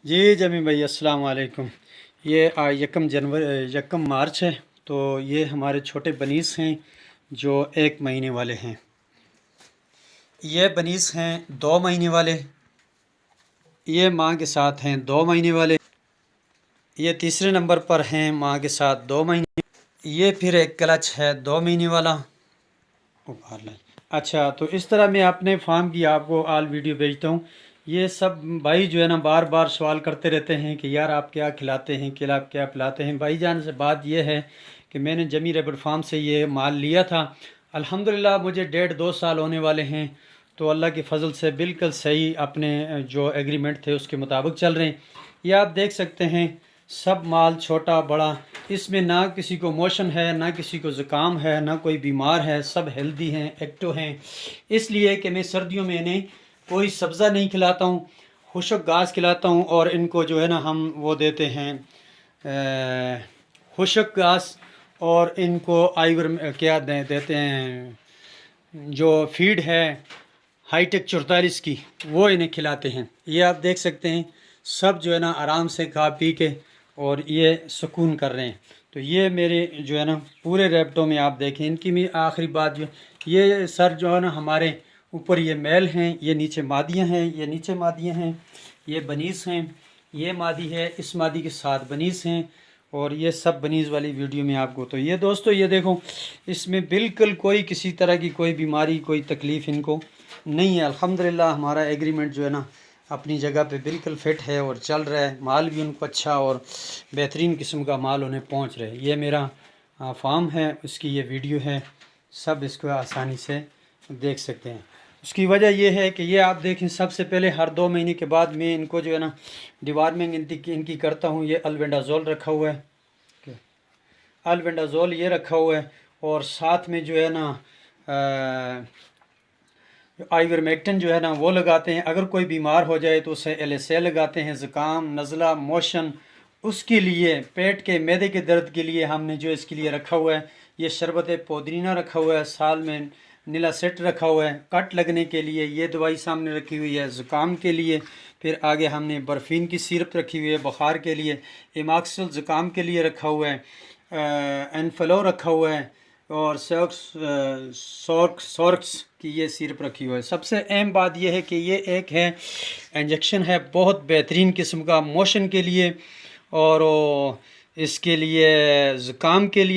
جی جمی بھائی السلام علیکم۔ یہ یکم مارچ ہے، تو یہ ہمارے چھوٹے بنیز ہیں جو 1 مہینے والے ہیں۔ یہ بنیز ہیں 2 مہینے والے، یہ ماں کے ساتھ ہیں 2 مہینے والے، یہ تیسرے نمبر پر ہیں ماں کے ساتھ 2 مہینے، یہ پھر ایک کلچ ہے 2 مہینے والا۔ اچھا، تو اس طرح میں اپنے فارم کی آپ کو آل ویڈیو بھیجتا ہوں۔ یہ سب بھائی جو ہے نا بار بار سوال کرتے رہتے ہیں کہ یار آپ کیا کھلاتے ہیں، کیا پلاتے ہیں۔ بھائی جان سے بات یہ ہے کہ میں نے جمی ریبٹ فارم سے یہ مال لیا تھا، الحمدللہ مجھے 1.5-2 سال ہونے والے ہیں، تو اللہ کے فضل سے بالکل صحیح اپنے جو ایگریمنٹ تھے اس کے مطابق چل رہے ہیں۔ یہ آپ دیکھ سکتے ہیں سب مال چھوٹا بڑا، اس میں نہ کسی کو موشن ہے، نہ کسی کو زکام ہے، نہ کوئی بیمار ہے، سب ہیلدی ہیں، ایکٹو ہیں۔ اس لیے کہ میں سردیوں میں انہیں کوئی سبزہ نہیں کھلاتا ہوں، خشک گھاس کھلاتا ہوں، اور ان کو جو ہے نا ہم وہ دیتے ہیں خشک گھاس، اور ان کو کیا دیتے ہیں جو فیڈ ہے ہائی ٹیک 44 کی، وہ انہیں کھلاتے ہیں۔ یہ آپ دیکھ سکتے ہیں سب جو ہے نا آرام سے کھا پی کے اور یہ سکون کر رہے ہیں۔ تو یہ میرے جو ہے نا پورے ریبٹوں میں آپ دیکھیں، ان کی بھی آخری بات جو یہ سر جو ہے نا ہمارے اوپر یہ میل ہیں، یہ نیچے مادیاں ہیں، یہ نیچے مادیاں ہیں، یہ بنیز ہیں، یہ مادی ہے، اس مادی کے ساتھ بنیز ہیں، اور یہ سب بنیز والی ویڈیو میں آپ کو۔ تو یہ دوستو یہ دیکھو، اس میں بالکل کوئی کسی طرح کی کوئی بیماری کوئی تکلیف ان کو نہیں ہے۔ الحمدللہ ہمارا ایگریمنٹ جو ہے نا اپنی جگہ پہ بالکل فٹ ہے اور چل رہا ہے، مال بھی ان کو اچھا اور بہترین قسم کا مال انہیں پہنچ رہا ہے۔ یہ میرا فارم ہے، اس کی یہ ویڈیو ہے، سب اس کو آسانی سے دیکھ سکتے ہیں۔ اس کی وجہ یہ ہے کہ یہ آپ دیکھیں، سب سے پہلے ہر 2 مہینے کے بعد میں ان کو جو ہے نا ڈیوارمنگ ان کی کرتا ہوں۔ یہ البینڈازول رکھا ہوا ہے، البینڈازول یہ رکھا ہوا ہے، اور ساتھ میں جو ہے نا آئیورمیکٹن جو ہے نا وہ لگاتے ہیں۔ اگر کوئی بیمار ہو جائے تو اسے LSA لگاتے ہیں، زکام، نزلہ، موشن، اس کے لیے پیٹ کے معدے کے درد کے لیے ہم نے جو اس کے لیے رکھا ہوا ہے، یہ شربت پودینہ رکھا ہوا ہے، سال میں نیلا سیٹ رکھا ہوا ہے، کٹ لگنے کے لیے یہ دوائی سامنے رکھی ہوئی ہے، زکام کے لیے پھر آگے ہم نے برفین کی سیرپ رکھی ہوئی ہے، بخار کے لیے ایماکسل زکام کے لیے رکھا ہوا ہے، انفلو رکھا ہوا ہے، اور سورکس کی یہ سیرپ رکھی ہوئی ہے۔ سب سے اہم بات یہ ہے کہ یہ ایک ہے انجیکشن ہے بہت بہترین قسم کا موشن کے لیے، اور اس کے لیے زکام کے لیے۔